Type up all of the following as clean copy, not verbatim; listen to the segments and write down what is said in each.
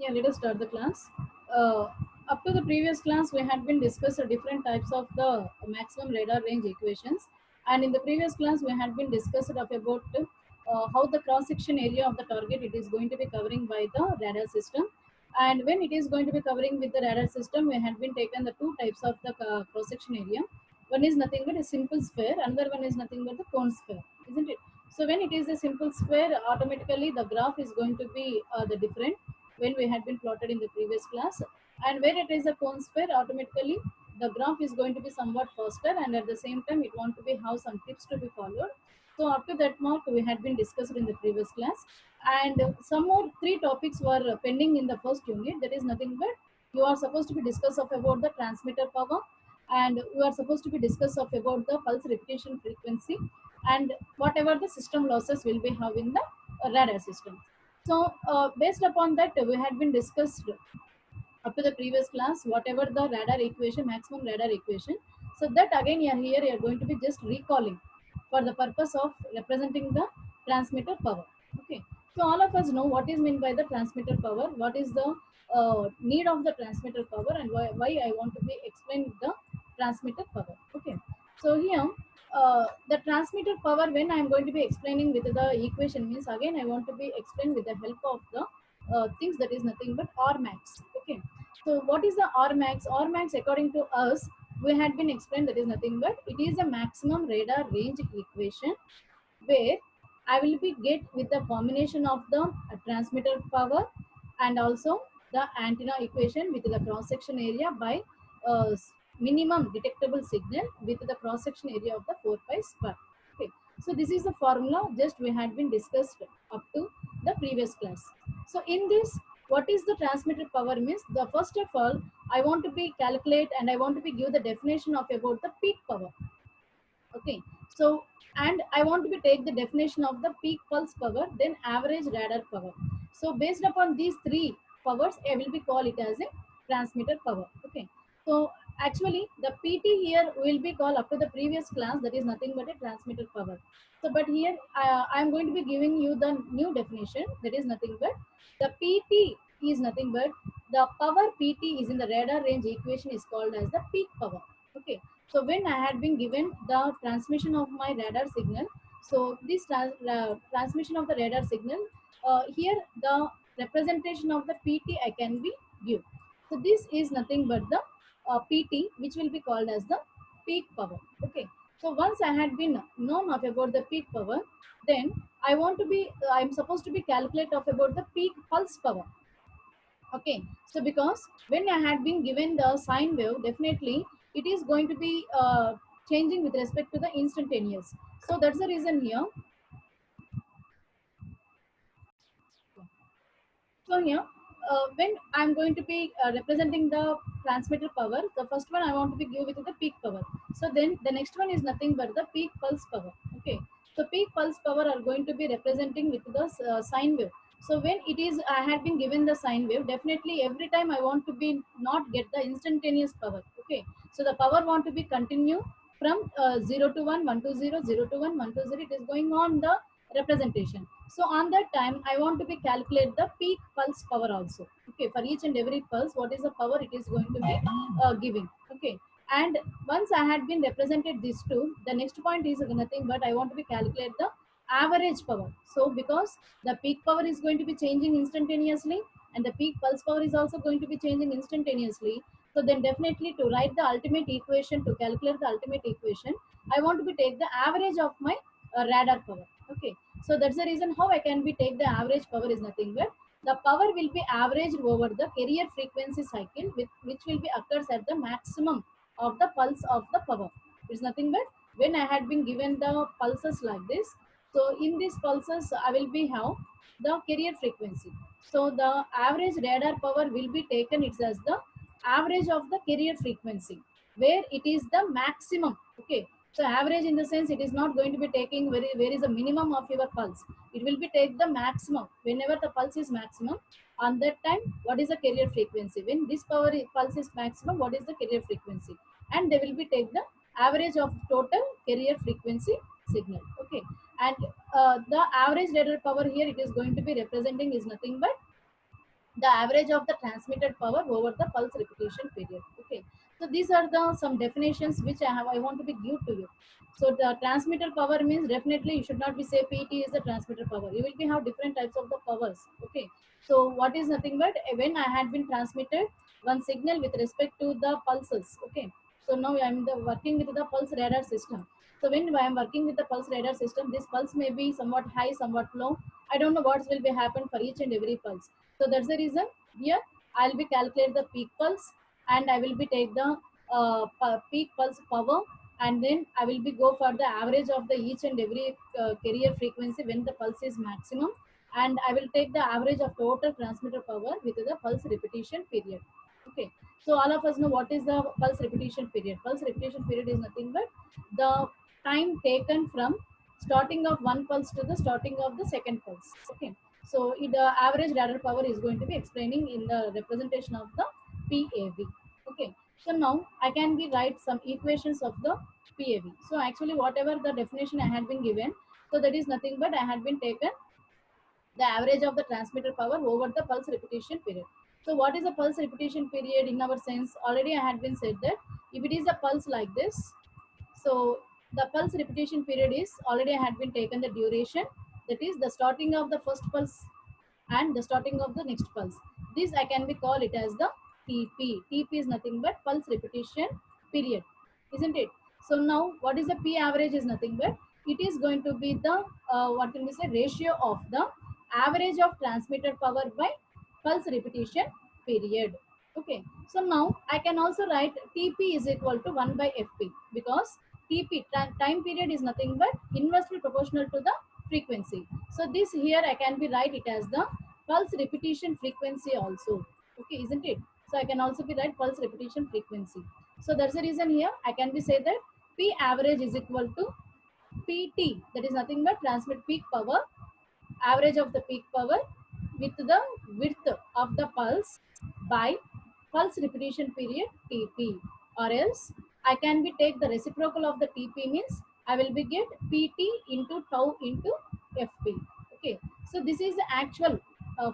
Yeah, let us start the class. Uh, Up to the previous class, we had been discussed different types of the maximum radar range equations, and in the previous class, we had been discussed about how the cross section area of the target it is going to be covering by the radar system, and when it is going to be covering with the radar system, we had been taken the two types of the cross section area. One is nothing but a simple sphere, another one is nothing but the cone sphere, isn't it? So when it is a simple square, automatically the graph is going to be the different when we had been plotted in the previous class. And where it is a cone sphere, automatically the graph is going to be somewhat faster, and at the same time it want to be have some tips to be followed. So up to that mark we had been discussed in the previous class, and some more three topics were pending in the first unit. That is nothing but you are supposed to be discuss of about the transmitter power, and you are supposed to be discuss of about the pulse repetition frequency, and whatever the system losses will be have in the radar system. So based upon that, we had been discussed up to the previous class, whatever the radar equation, maximum radar equation. So that again, here you are going to be just recalling for the purpose of representing the transmitter power. Okay. So all of us know what is meant by the transmitter power, what is the need of the transmitter power, and why I want to be explain the transmitter power. Okay. So here, the transmitter power, when I am going to be explaining with the equation, means again I want to be explained with the help of the things that is nothing but R max. Okay. So what is the R max? R max, according to us, we had been explained that is nothing but it is a maximum radar range equation where I will be get with the combination of the transmitter power and also the antenna equation with the cross section area by minimum detectable signal with the cross section area of the 4 pi square. Okay. So this is the formula just we had been discussed up to the previous class. So in this, what is the transmitted power means? The first of all, I want to be calculate and I want to be give the definition of about the peak power. Okay. So and I want to be take the definition of the peak pulse power, then average radar power. So based upon these three powers, I will be call it as a transmitter power. Okay. So actually the PT here will be called up to the previous class, that is nothing but a transmitter power. So but here I am going to be giving you the new definition, that is nothing but the PT is nothing but the power PT is in the radar range equation is called as the peak power. Okay. So when I had been given the transmission of my radar signal, so this transmission of the radar signal, here the representation of the PT I can be give. So this is nothing but the PT, which will be called as the peak power. Okay. So once I had been known of about the peak power, then I want to be, I'm supposed to be calculate of about the peak pulse power. Okay. So because when I had been given the sine wave, definitely it is going to be changing with respect to the instantaneous. So that's the reason here. So here, when I'm going to be representing the transmitter power, the first one I want to be give it to the peak power. So then the next one is nothing but the peak pulse power. Okay. So peak pulse power are going to be representing with the sine wave. So when it is, I had been given the sine wave, definitely every time I want to be not get the instantaneous power. Okay. So the power want to be continue from 0 to 1, 1 to 0, 0 to 1, 1 to 0. It is going on the representation. So on that time, I want to be calculate the peak pulse power also. Okay, for each and every pulse, what is the power it is going to be giving. Okay, and once I had been represented these two, the next point is nothing but I want to be calculate the average power. So because the peak power is going to be changing instantaneously, and the peak pulse power is also going to be changing instantaneously. So then definitely to write the ultimate equation, to calculate the ultimate equation, I want to be take the average of my radar power. Okay. So that's the reason how I can be take the average power is nothing but the power will be averaged over the carrier frequency cycle which will be occurs at the maximum of the pulse of the power. It's nothing but when I had been given the pulses like this. So in these pulses I will be have the carrier frequency. So the average radar power will be taken it's as the average of the carrier frequency where it is the maximum. Okay. So average in the sense it is not going to be taking where is the minimum of your pulse. It will be take the maximum. Whenever the pulse is maximum, on that time, what is the carrier frequency? When this pulse is maximum, what is the carrier frequency? And they will be take the average of total carrier frequency signal. Okay. And the average radar power here it is going to be representing is nothing but the average of the transmitted power over the pulse repetition period. Okay, so these are the some definitions which I want to be give to you. So the transmitted power means definitely you should not be say pt is the transmitted power, you will be have different types of the powers. Okay, so what is nothing but when I had been transmitted one signal with respect to the pulses. Okay, so now I am working with the pulse radar system. So when I am working with the pulse radar system, this pulse may be somewhat high, somewhat low. I don't know what will be happen for each and every pulse. So that's the reason here I'll be calculate the peak pulse, and I will be take the peak pulse power, and then I will be go for the average of the each and every carrier frequency when the pulse is maximum, and I will take the average of total transmitter power with the pulse repetition period. Okay, so all of us know what is the pulse repetition period. Pulse repetition period is nothing but the time taken from starting of one pulse to the starting of the second pulse. Okay, so the average radar power is going to be explaining in the representation of the PAV. Okay, so now I can be write some equations of the PAV. So actually whatever the definition I had been given, so that is nothing but I had been taken the average of the transmitter power over the pulse repetition period. So what is a pulse repetition period in our sense? Already I had been said that if it is a pulse like this, so the pulse repetition period is already had been taken the duration, that is the starting of the first pulse and the starting of the next pulse. This I can be call it as the TP. TP is nothing but pulse repetition period, isn't it? So now what is the P average is nothing but it is going to be the what can we say ratio of the average of transmitted power by pulse repetition period. Okay, so now I can also write TP is equal to 1 by FP, because TP time period is nothing but inversely proportional to the frequency. So this here I can be write it as the pulse repetition frequency also. Okay, isn't it? So I can also be write pulse repetition frequency. So that's the reason here I can be say that P average is equal to PT, that is nothing but transmit peak power, average of the peak power with the width of the pulse by pulse repetition period TP, or else I can be take the reciprocal of the TP means I will be get PT into tau into FP. Okay, so this is the actual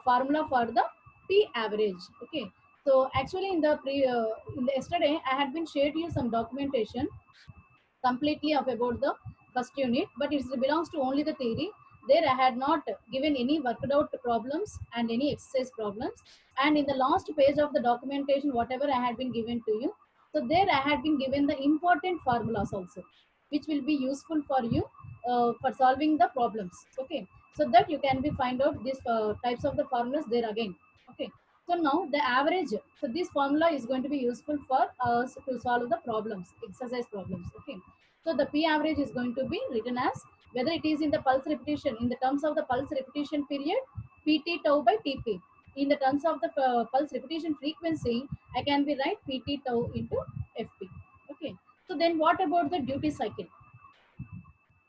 formula for the P average. Okay, so actually in the yesterday I had been shared you some documentation completely of about the first unit, but it belongs to only the theory. There I had not given any worked out problems and any exercise problems. And in the last page of the documentation, whatever I had been given to you, so there I had been given the important formulas also, which will be useful for you for solving the problems. Okay, so that you can be find out these types of the formulas there again. Okay, so now the average. So this formula is going to be useful for us to solve the problems, exercise problems. Okay. So the P average is going to be written as whether it is in the pulse repetition, in the terms of the pulse repetition period, PT tau by TP. In the terms of the pulse repetition frequency, I can be write PT tau into FP. Okay. So then what about the duty cycle?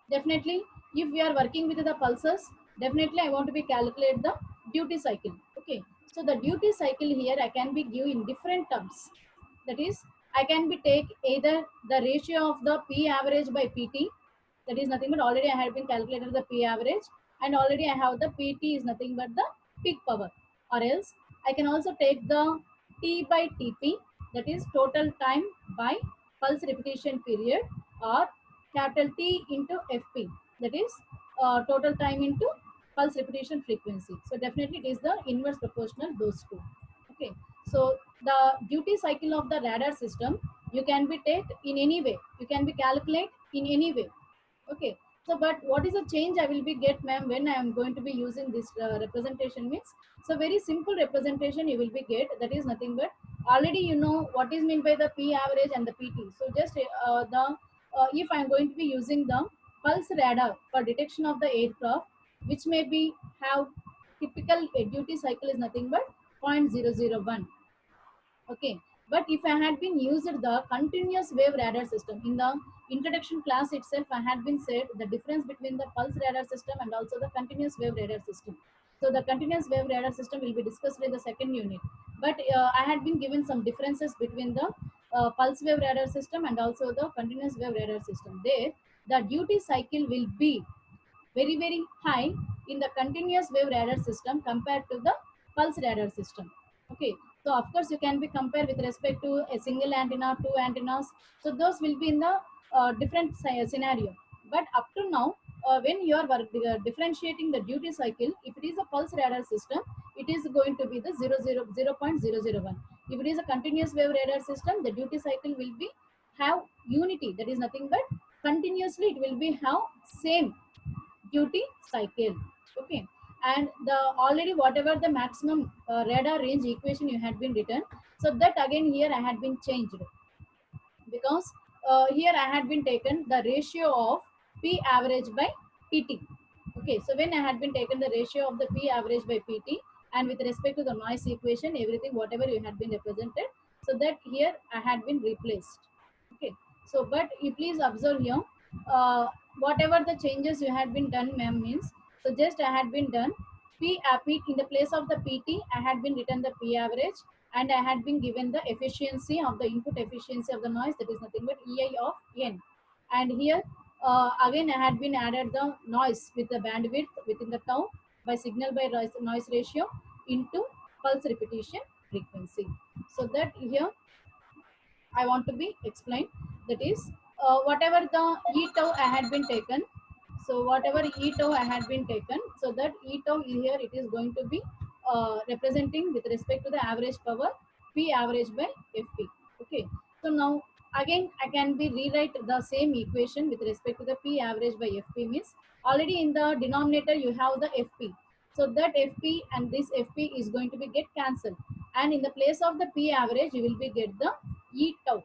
Definitely, if we are working with the pulses, definitely I want to be calculate the duty cycle. Okay, so the duty cycle here I can be give in different terms. That is, I can be take either the ratio of the P average by PT, that is nothing but already I have been calculated the P average, and already I have the PT is nothing but the peak power, or else I can also take the T by TP, that is total time by pulse repetition period, or capital T into FP, that is total time into pulse repetition frequency. So definitely it is the inverse proportional those two. Okay, so the duty cycle of the radar system you can be take in any way, you can be calculate in any way. Okay, so but what is the change I will be get, ma'am, when I am going to be using this representation means, so very simple representation you will be get, that is nothing but already you know what is meant by the P average and the PT. So just the if I am going to be using the pulse radar for detection of the aircraft, which may be have typical duty cycle is nothing but 0.001. Okay, but if I had been used the continuous wave radar system in the introduction class itself, I had been said the difference between the pulse radar system and also the continuous wave radar system. So the continuous wave radar system will be discussed in the second unit, but I had been given some differences between the pulse wave radar system and also the continuous wave radar system. There the duty cycle will be very high in the continuous wave radar system compared to the pulse radar system. Okay, so of course you can be compared with respect to a single antenna, two antennas. So those will be in the different scenario. But up to now, when you are differentiating the duty cycle, if it is a pulse radar system, it is going to be the 0.001. If it is a continuous wave radar system, the duty cycle will be have unity. That is nothing but continuously it will be have same duty cycle. Okay, and the already whatever the maximum radar range equation you had been written, so that again here I had been changed, because here I had been taken the ratio of P average by PT. Okay, so when I had been taken the ratio of the P average by PT, and with respect to the noise equation, everything whatever you had been represented, so that here I had been replaced. Okay, so but you please observe here, uh, whatever the changes you had been done, ma'am, means, so just I had been done P in the place of the PT, I had been written the P average, and I had been given the efficiency of the input efficiency of the noise, that is nothing but EI of N. And here again I had been added the noise with the bandwidth within the tau by signal by noise ratio into pulse repetition frequency. So that here I want to be explained, that is whatever the E tau I had been taken, so whatever E tau I had been taken, so that E tau here it is going to be representing with respect to the average power P average by FP. Okay, so now again I can be rewrite the same equation with respect to the P average by FP, means already in the denominator you have the FP, so that FP and this FP is going to be get cancelled, and in the place of the P average you will be get the E tau,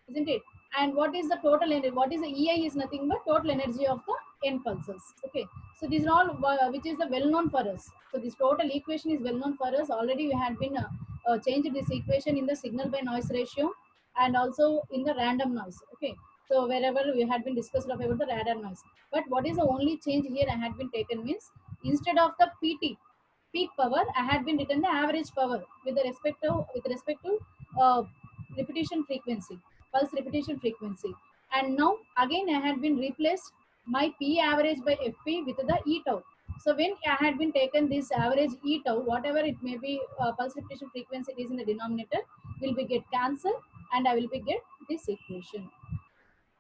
isn't it? And what is the total energy? What is the EI is nothing but total energy of the N pulses. Okay, so these are all which is the well known for us. So this total equation is well known for us. Already we had been changed this equation in the signal by noise ratio and also in the random noise. Okay, so wherever we had been discussed about the radar noise. But what is the only change here I had been taken means, instead of the PT peak power, I had been written the average power with respect to uh, repetition frequency, pulse repetition frequency. And now again I had been replaced my P average by FP with the E tau. So when I had been taken this average E tau, whatever it may be, pulse repetition frequency it is in the denominator, will be get cancelled, and I will be get this equation.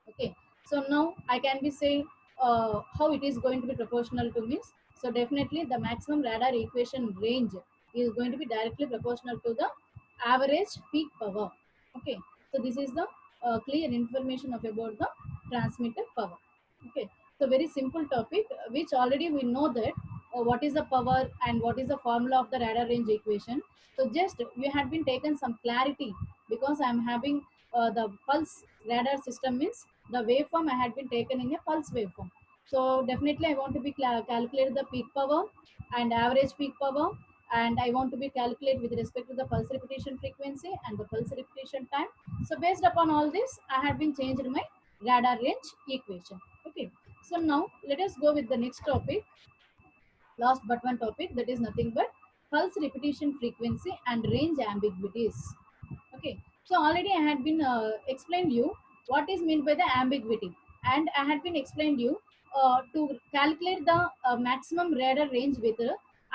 Okay, so now I can be saying how it is going to be proportional to means. So definitely the maximum radar equation range is going to be directly proportional to the average peak power. Okay, so this is the clear information of about the transmitted power. Okay, so very simple topic which already we know that what is the power and what is the formula of the radar range equation. So just we had been taken some clarity, because I am having the pulse radar system means the waveform I had been taken in a pulse waveform. So definitely I want to be calculate the peak power and average peak power, and I want to be calculate with respect to the pulse repetition frequency and the pulse repetition time. So based upon all this, I have been changed my radar range equation. Okay. So now let us go with the next topic, last but one topic, that is nothing but pulse repetition frequency and range ambiguities. Okay, so already I had been explained you what is meant by the ambiguity, and I had been explained you to calculate the maximum radar range with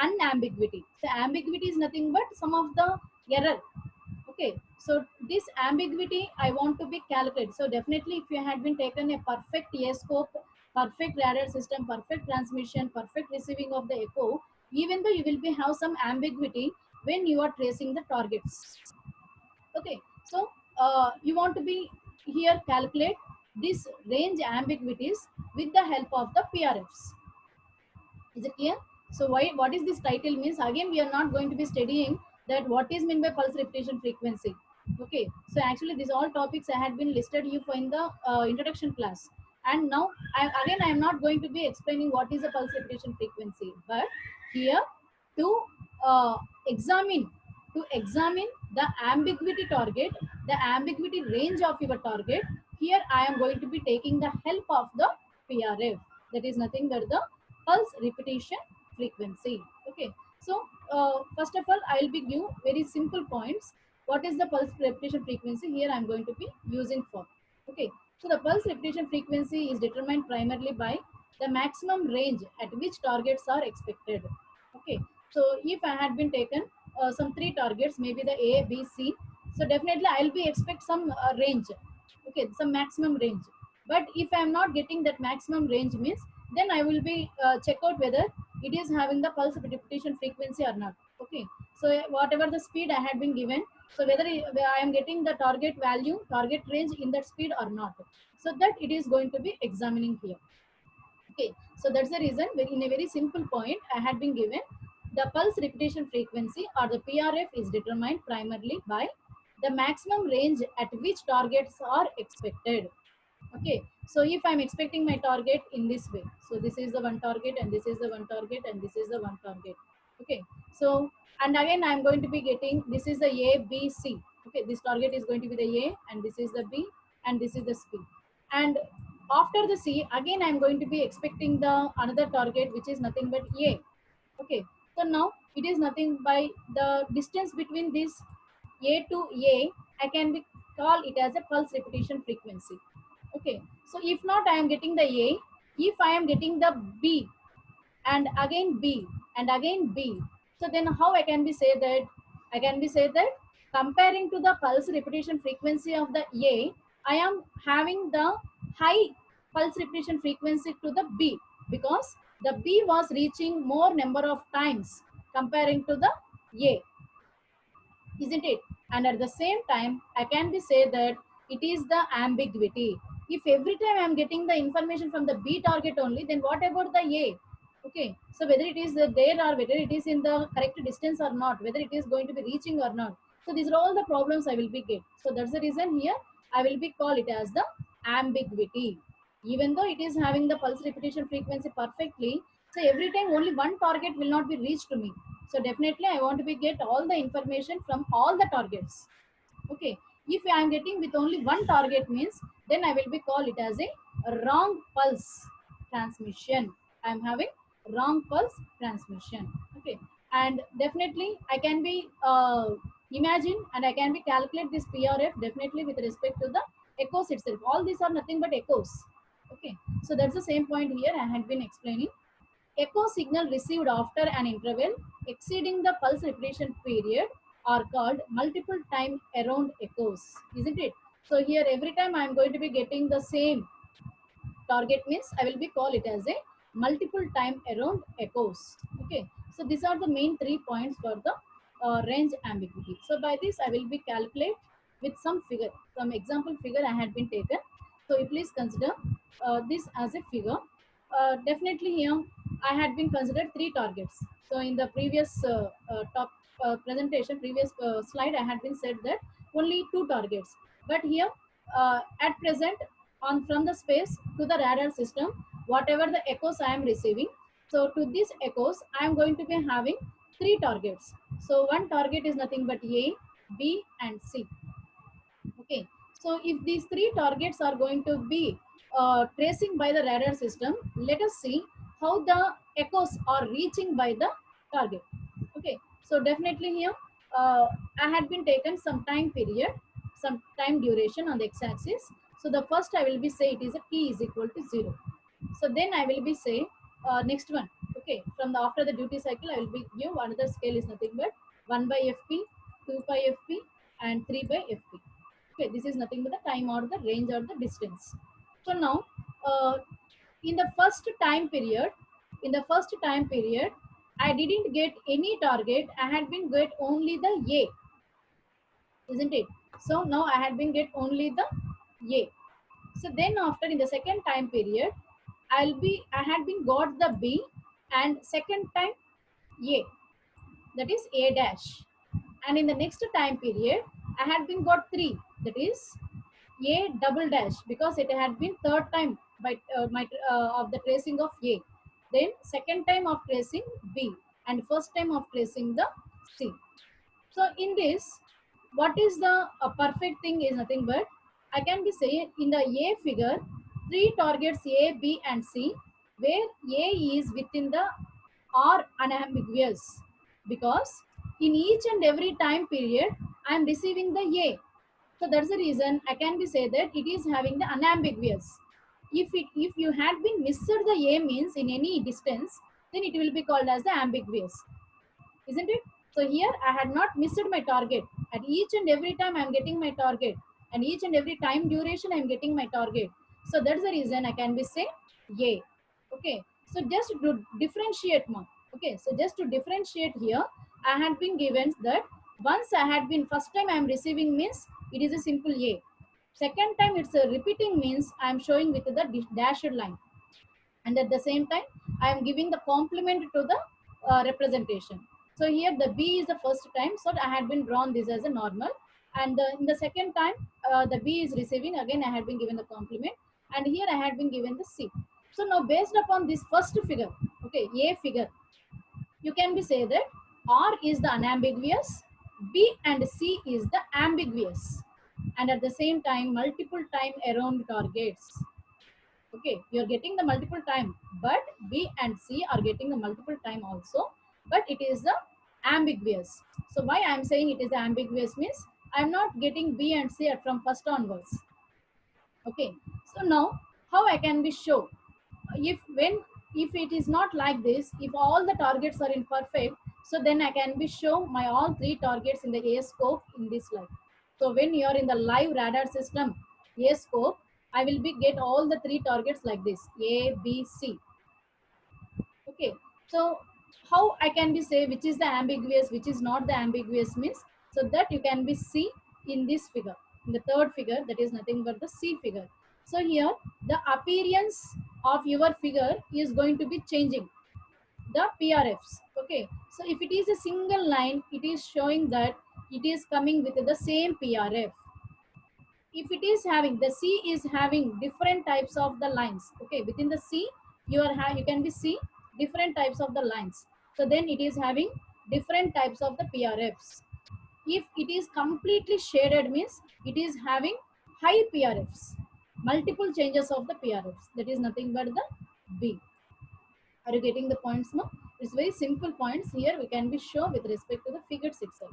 unambiguity. So ambiguity is nothing but some of the error. Okay, so this ambiguity I want to be calculated. So definitely, if you had been taken a perfect scope, perfect radar system, perfect transmission, perfect receiving of the echo, even though you will be have some ambiguity when you are tracing the targets. Okay, so you want to be here calculate this range ambiguities with the help of the PRFs. Is it clear? So why what is this title means? Again, we are not going to be studying that what is meant by pulse repetition frequency. Okay, so actually these all topics I had been listed you for in the introduction class, and now I am not going to be explaining what is a pulse repetition frequency, but here to uh, examine examine the ambiguity target, the ambiguity range of your target. Here I am going to be taking the help of the PRF, that is nothing but the pulse repetition frequency. Okay, so first of all I will be give very simple points. What is the pulse repetition frequency? Here I am going to be using for. Okay, so the pulse repetition frequency is determined primarily by the maximum range at which targets are expected. Okay, so if I had been taken some three targets, maybe the A, B, C. So definitely I'll be expect some range, okay, some maximum range. But if I'm not getting that maximum range means, then I will be check out whether it is having the pulse repetition frequency or not. Okay, so whatever the speed I had been given, so whether I am getting the target value, target range in that speed or not, so that it is going to be examining here. Okay, so that's the reason in a very simple point I had been given the pulse repetition frequency or the PRF is determined primarily by the maximum range at which targets are expected. Okay, so if I'm expecting my target in this way, so this is the one target and this is the one target and this is the one target. Okay, so and again I'm going to be getting this is the A, B, C. Okay, this target is going to be the A and this is the B and this is the C. And after the C, again I'm going to be expecting the another target which is nothing but A. Okay, so now it is nothing by the distance between this A to A, I can be call it as a pulse repetition frequency. Okay, so if not I am getting the A, if I am getting the B and again B and again B, so then how I can be say that? I can be say that comparing to the pulse repetition frequency of the A, I am having the high pulse repetition frequency to the B because the B was reaching more number of times comparing to the A, isn't it? And at the same time, I can be say that it is the ambiguity. If every time I'm getting the information from the B target only, then what about the A? Okay, so whether it is there or whether it is in the correct distance or not, whether it is going to be reaching or not. So these are all the problems I will be get. So that's the reason here I will be call it as the ambiguity. Even though it is having the pulse repetition frequency perfectly, so every time only one target will not be reached to me. So definitely I want to be get all the information from all the targets. Okay. If I am getting with only one target means, then I will be call it as a wrong pulse transmission. I am having wrong pulse transmission. Okay. And definitely I can be imagine and I can be calculate this PRF definitely with respect to the echoes itself. All these are nothing but echoes. Okay. So that's the same point here I had been explaining. Echo signal received after an interval exceeding the pulse repetition period are called multiple time around echoes, isn't it? So here every time I am going to be getting the same target means I will be call it as a multiple time around echoes. Okay, so these are the main 3 points for the range ambiguity. So by this I will be calculate with some figure, some example figure I had been taken. So you please consider this as a figure. Definitely here I had been considered three targets. So in the previous top presentation, previous slide, I had been said that only two targets. But here at present on from the space to the radar system, whatever the echoes I am receiving, so to these echoes I am going to be having three targets. So one target is nothing but A, B and C. Okay, so if these three targets are going to be tracing by the radar system, let us see how the echoes are reaching by the target. Okay, so definitely here I had been taken some time period, some time duration on the x-axis. So the first I will be say it is a t is equal to 0. So then I will be say next one. Okay, from the after the duty cycle I will be give another scale is nothing but 1 by fp, 2 by fp and 3 by fp. Okay, this is nothing but the time or the range or the distance. So now uh, in the first time period, in the first time period I didn't get any target, I had been get only the A, isn't it? So now I had been get only the A. So then after in the second time period I had been got the B and second time A, that is A dash. And in the next time period I had been got 3, that is A double dash, because it had been third time by my of the tracing of A, then second time of tracing B and first time of tracing the C. So in this, what is the perfect thing is nothing but I can be saying in the A figure, three targets A, B and C, where A is within the R unambiguous, because in each and every time period I am receiving the A. So that's the reason I can be say that it is having the unambiguous. If you had been missed the A means in any distance, then it will be called as the ambiguous, isn't it? So here I had not missed my target. At each and every time I am getting my target, and each and every time duration I am getting my target. So that's the reason I can be say A. Okay. So just to differentiate more. Okay. So just to differentiate here, I had been given that once I had been first time I am receiving means it is a simple A. Second time it's a repeating means I am showing with the dashed line, and at the same time I am giving the complement to the representation. So here the B is the first time, so I had been drawn this as a normal, and in the second time the B is receiving, again I had been given the complement, and here I had been given the C. So now based upon this first figure, okay, A figure, you can be say that R is the unambiguous, B and C is the ambiguous, and at the same time multiple time around targets. Okay, you're getting the multiple time, but B and C are getting the multiple time also, but it is the ambiguous. So why I'm saying it is ambiguous means I'm not getting B and C from first onwards. Okay, so now how I can be show, if it is not like this, if all the targets are in perfect, so then I can be show my all three targets in the A scope in this slide. So when you are in the live radar system A scope, I will be get all the three targets like this A, B, C. Okay, so how I can be say which is the ambiguous, which is not the ambiguous means, so that you can be see in this figure, in the third figure, that is nothing but the C figure. So here the appearance of your figure is going to be changing the PRFs. Okay, so if it is a single line, it is showing that it is coming with the same PRF. If it is having, the C is having different types of the lines. Okay, within the C you can be see different types of the lines, so then it is having different types of the PRFs. If it is completely shaded means it is having high PRFs, multiple changes of the PRFs, that is nothing but the B. Are you getting the points now? It's very simple points here we can be show with respect to the figures itself.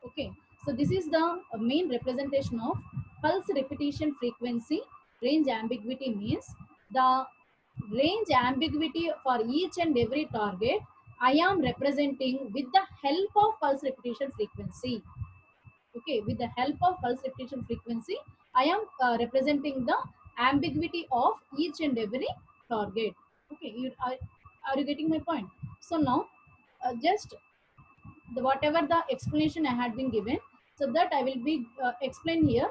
Okay, so this is the main representation of pulse repetition frequency. Range ambiguity means the range ambiguity for each and every target I am representing with the help of pulse repetition frequency. Okay, with the help of pulse repetition frequency, I am representing the ambiguity of each and every target. Okay, are you getting my point? So now just whatever the explanation I had been given, so that I will be explain here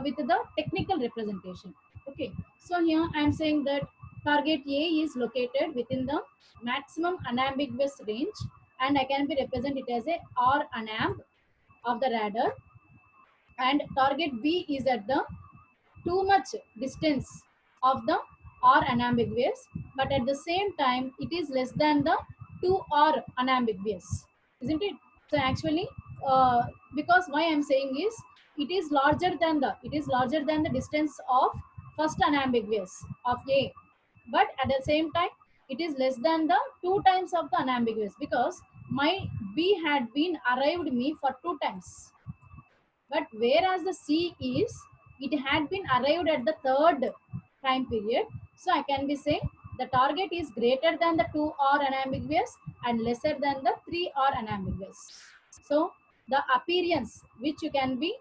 with the technical representation. Okay, so here I am saying that target A is located within the maximum unambiguous range, and I can be represent it as a R unamb of the radar, and target B is at the too much distance of the R unambiguous, but at the same time it is less than the 2R unambiguous, isn't it? So actually, because why I'm saying is it is larger than the distance of first unambiguous of A, but at the same time it is less than the two times of the unambiguous, because my B had been arrived me for two times, but whereas the C is, it had been arrived at the third time period. So I can be saying the target is greater than the 2R unambiguous and lesser than the 3R unambiguous. So the appearance which you can be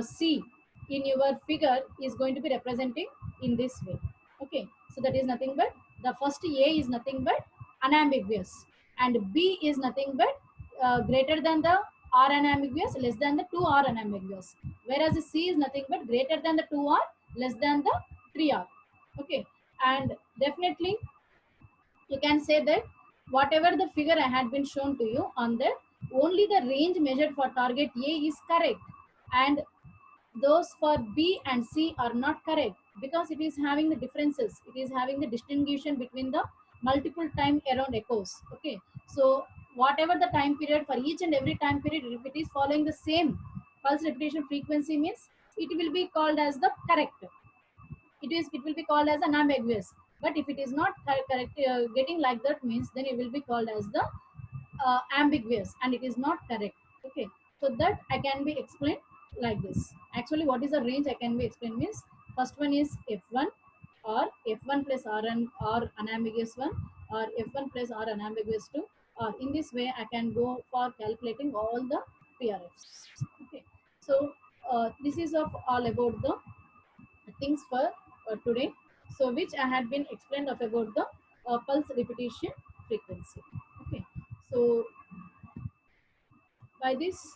see in your figure is going to be representing in this way. Okay, so that is nothing but the first A is nothing but unambiguous, and B is nothing but greater than the R unambiguous, less than the 2R unambiguous, whereas the C is nothing but greater than the 2R, less than the 3R. Okay, and definitely you can say that whatever the figure I had been shown to you on that, only the range measured for target A is correct, and those for B and C are not correct, because it is having the differences, it is having the distinction between the multiple time around echoes. Okay, so whatever the time period, for each and every time period, if it is following the same pulse repetition frequency means it will be called as the correct, it will be called as unambiguous. But if it is not correct, getting like that means then it will be called as the ambiguous, and it is not correct. Okay, so that I can be explained like this. Actually, what is the range I can be explained means, first one is F1 or F1 plus R and R unambiguous 1, or F1 plus R unambiguous 2, In this way, I can go for calculating all the PRFs. Okay. So this is of all about the things for today. So which I had been explained of about the pulse repetition frequency. Okay. So by this